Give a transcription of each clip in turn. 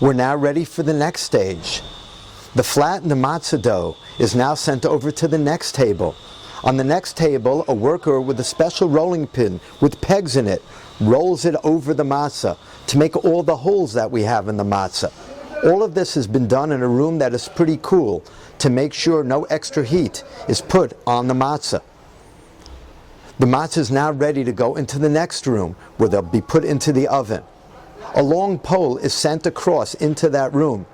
We're now ready for the next stage. The flattened matza dough is now sent over to the next table. On the next table, a worker with a special rolling pin with pegs in it rolls it over the matza to make all the holes that we have in the matza. All of this has been done in a room that is pretty cool to make sure no extra heat is put on the matza. The matza is now ready to go into the next room where they'll be put into the oven. A long pole is sent across into that room,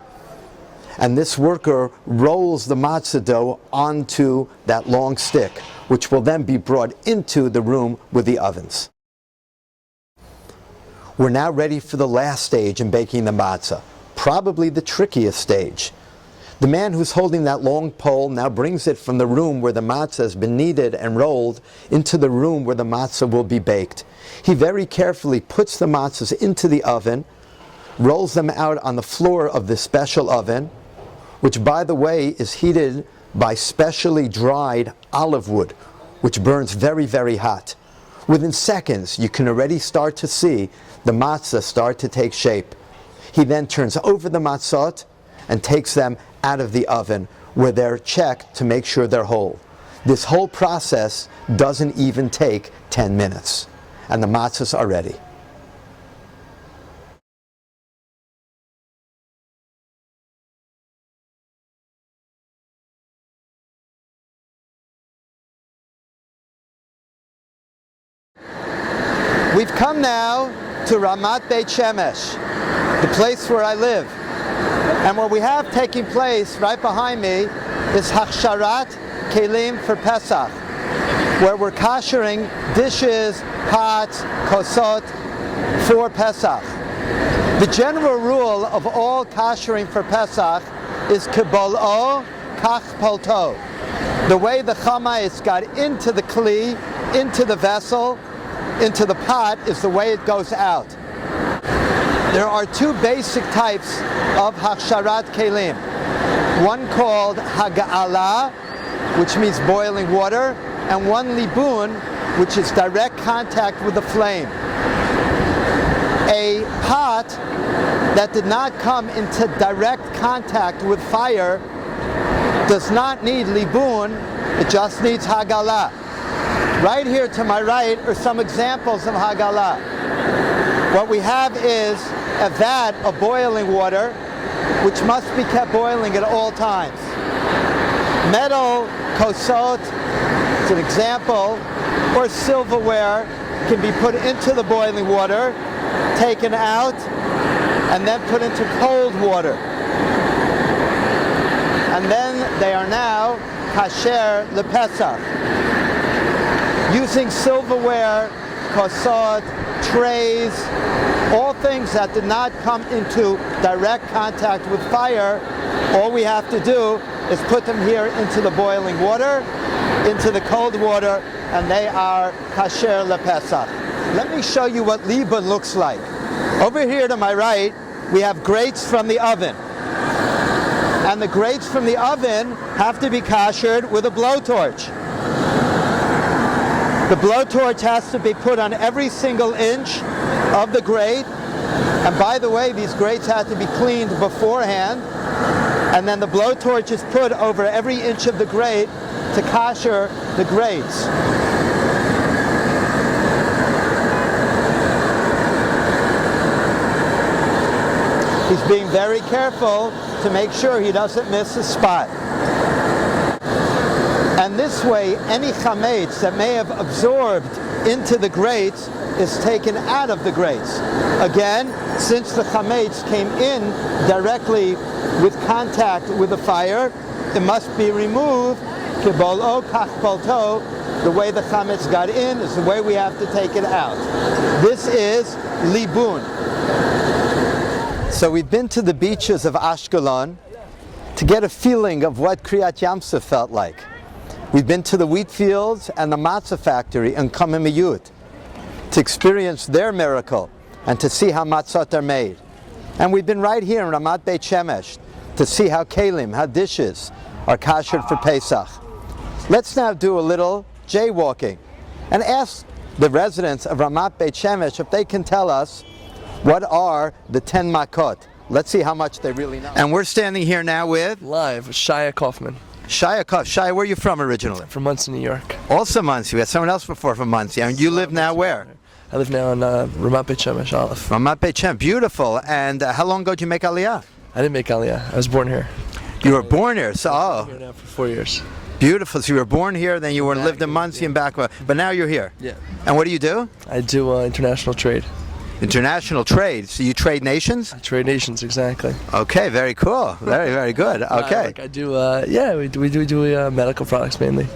and this worker rolls the matza dough onto that long stick, which will then be brought into the room with the ovens. We're now ready for the last stage in baking the matza, probably the trickiest stage. The man who's holding that long pole now brings it from the room where the matzah has been kneaded and rolled into the room where the matzah will be baked. He very carefully puts the matzahs into the oven, rolls them out on the floor of this special oven, which by the way is heated by specially dried olive wood, which burns very, very hot. Within seconds, you can already start to see the matzah start to take shape. He then turns over the matzot and takes them out of the oven where they're checked to make sure they're whole. This whole process doesn't even take 10 minutes, and the matzahs are ready. We've come now to Ramat Beit Shemesh, the place where I live. And what we have taking place right behind me is Hachsharat Kelim for Pesach, where we're koshering dishes, pots, kosot for Pesach. The general rule of all koshering for Pesach is Kibol'o Kach Polto. The way the chamais got into the kli, into the vessel, into the pot, is the way it goes out. There are two basic types of Hachsharat Kelim. One called Haga'ala, which means boiling water, and one Libun, which is direct contact with the flame. A pot that did not come into direct contact with fire does not need Libun, it just needs Haga'ala. Right here to my right are some examples of Haga'ala. What we have is a vat of boiling water, which must be kept boiling at all times. Metal kosot is an example, or silverware can be put into the boiling water, taken out, and then put into cold water. And then they are now kasher lePesach. Using silverware, kosot, trays, all things that did not come into direct contact with fire, all we have to do is put them here into the boiling water, into the cold water, and they are kasher lePesach. Let me show you what libun looks like. Over here to my right, we have grates from the oven. And the grates from the oven have to be kashered with a blowtorch. The blowtorch has to be put on every single inch of the grate. And by the way, these grates have to be cleaned beforehand. And then the blowtorch is put over every inch of the grate to kasher the grates. He's being very careful to make sure he doesn't miss a spot. And this way, any chametz that may have absorbed into the grates is taken out of the grates. Again, since the chametz came in directly with contact with the fire, it must be removed. Kibol'o kach polto. The way the chametz got in is the way we have to take it out. This is libun. So we've been to the beaches of Ashkelon to get a feeling of what Kriyat Yamsuf felt like. We've been to the wheat fields and the matza factory in Komemiyut to experience their miracle and to see how matzot are made. And we've been right here in Ramat Beit Shemesh to see how kelim, how dishes are kashered for Pesach. Let's now do a little jaywalking and ask the residents of Ramat Beit Shemesh if they can tell us what are the 10 makot. Let's see how much they really know. And we're standing here now with Live, Shia Kaufman. Shia Koff. Shia, where are you from originally? From Muncie, New York. Also Muncie. We had someone else before from Muncie. And you live now where? I live now in Ramat Beit Shemesh, Aleph. Ramat Beit Shemesh. Beautiful. And how long ago did you make Aliyah? I didn't make Aliyah. I was born here. You were born here, so I've been here now for 4 years. Beautiful. So you were born here, then you lived in Muncie and back, but now you're here. Yeah. And what do you do? I do international trade. International trade. So you trade nations? I trade nations, exactly. Okay, very cool. Very, very good. Okay. I do. We do medical products mainly.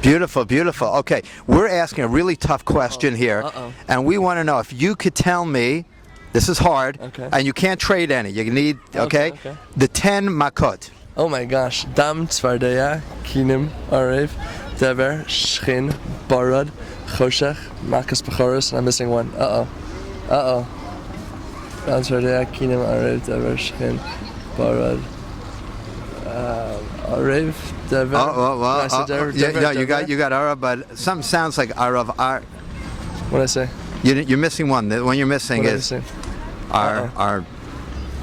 Beautiful, beautiful. Okay, we're asking a really tough question here, and we want to know if you could tell me. This is hard, and you can't trade any. You need, okay. The 10 makot. Oh my gosh. Dam, Tzvardeya, Kinim, Arev, Dever, Shchin, Barad, Choshech, Makas Bechoros, and I'm missing one. Dam, Tzvardeya, Kinim, Arev, Dever, Shchin, Barad, Arev, Dever. Yeah, you got Arav, but something sounds like Arav. What did I say? You're missing one. The one you're missing what is our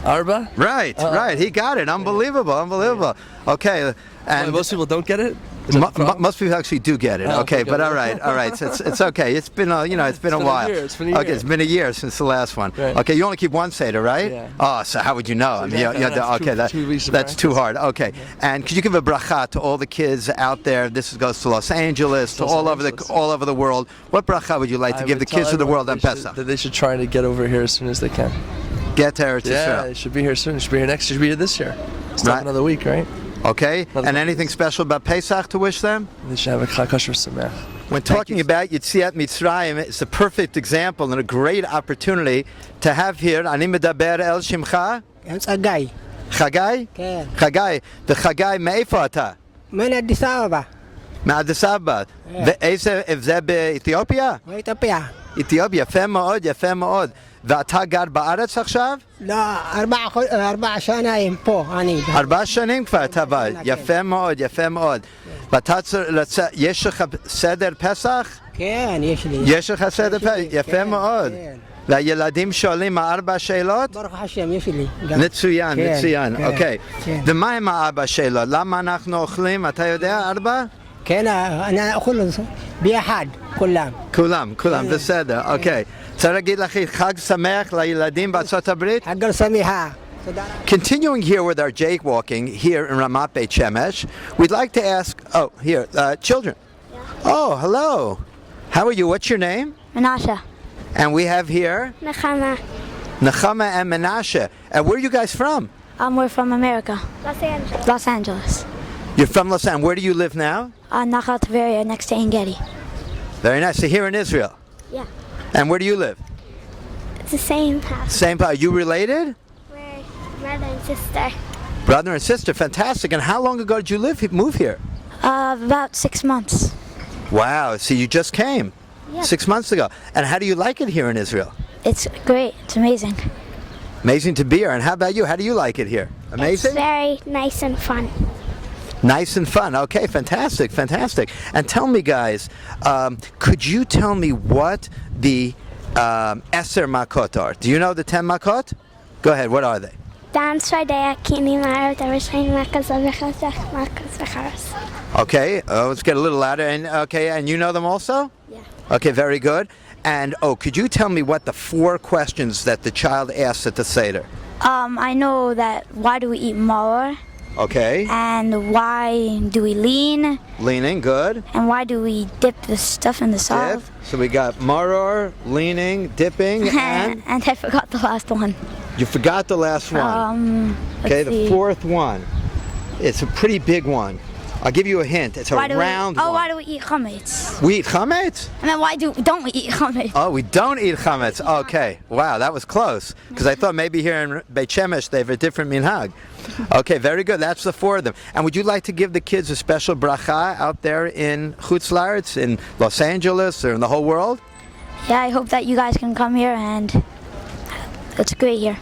Arba? Right, right. He got it. Unbelievable. Okay, and most people don't get it. Most people actually do get it. Okay, but all right. So it's okay. It's been it's been a while. It's been a year. Okay, it's been a year since the last one. Right. Okay, you only keep one Seder, right? Yeah. Oh, so how would you know? That's too hard. Okay, and could you give a bracha to all the kids out there? This goes to Los Angeles, to all over the world. What bracha would you like to give the kids of the world on Pesach? That they should try to get over here as soon as they can. Get to Eretz Yisrael. Yeah, they should be here soon. They should be here next year. Should be here this year. Still have another week, right? Okay, and anything special about Pesach to wish them? They should have a Chag Kosher Sameach. When talking about Yetziat Mitzrayim, it's a perfect example and a great opportunity to have here. Ani medaber el shimcha? Chagai. Chagai? כן. Chagai. וחגי, מאיפה אתה? מן אדיס אבבה. מאדיס אבבה. ואיזה, זה באתיופיה? באתיופיה. אתיופיה, יפה מאוד, יפה מאוד. ואתה גר בארץ עכשיו? לא, 4 שנים פה, אני. 4 שנים כבר אתה בא, יפה מאוד, יפה מאוד. ואתה יש לך סדר פסח? כן, יש לי. יש לך סדר פסח? יפה מאוד. והילדים שואלים 4 שאלות? ברוך השם, יש לי. מצוין, מצוין, אוקיי. ומה עם 4 שאלות? למה אנחנו אוכלים, אתה יודע, 4? כן, אני אוכל ביחד, כולם. כולם, בסדר, אוקיי. רוצה להגיד לך חג שמח לילדים בארצות הברית? חג שמח. Continuing here with our jaywalking here in Ramat Beit Shemesh, we'd like to ask, children. Yeah. Oh, hello. How are you? What's your name? Menashe. And we have here Nechama. Nechama and Menashe. And where are you guys from? We're from America. Los Angeles. You're from Los Angeles. Where do you live now? Nachal Tveria, next to Engedi. Very nice. So here in Israel. Yeah. And where do you live? It's the same house. Same part. Are you related? We're brother and sister. Brother and sister. Fantastic. And how long ago did you move here? About 6 months. Wow. So you just came? Yeah. 6 months ago. And how do you like it here in Israel? It's great. It's amazing. Amazing to be here. And how about you? How do you like it here? Amazing? It's very nice and fun. Nice and fun. Okay, fantastic. And tell me, guys, could you tell me what the Eser Makot are? Do you know the 10 Makot? Go ahead, what are they? Dam Tzvardeya, Kinim, Arev, Dever, Shchin, Makas Bechoros. Okay, let's get a little louder. And you know them also? Yeah. Okay, very good. And could you tell me what the 4 questions that the child asks at the Seder? I know that why do we eat maror? Okay. And why do we lean? Leaning, good. And why do we dip the stuff in the salt? Dip. So we got maror, leaning, dipping, and? And I forgot the last one. You forgot the last one. Okay, the 4th one. It's a pretty big one. I'll give you a hint. It's a round one. Why do we eat chametz? We eat chametz? I mean, why don't we eat chametz? Oh, we don't eat chametz. Okay. Wow, that was close. Because I thought maybe here in Beit Shemesh they have a different minhag. Okay, very good. That's the 4 of them. And would you like to give the kids a special bracha out there in Chutz La'aretz, in Los Angeles, or in the whole world? Yeah, I hope that you guys can come here, and it's great here.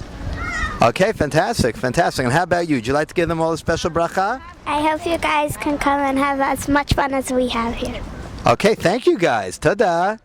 Okay, fantastic. And how about you? Would you like to give them all a special bracha? I hope you guys can come and have as much fun as we have here. Okay, thank you guys. Ta-da.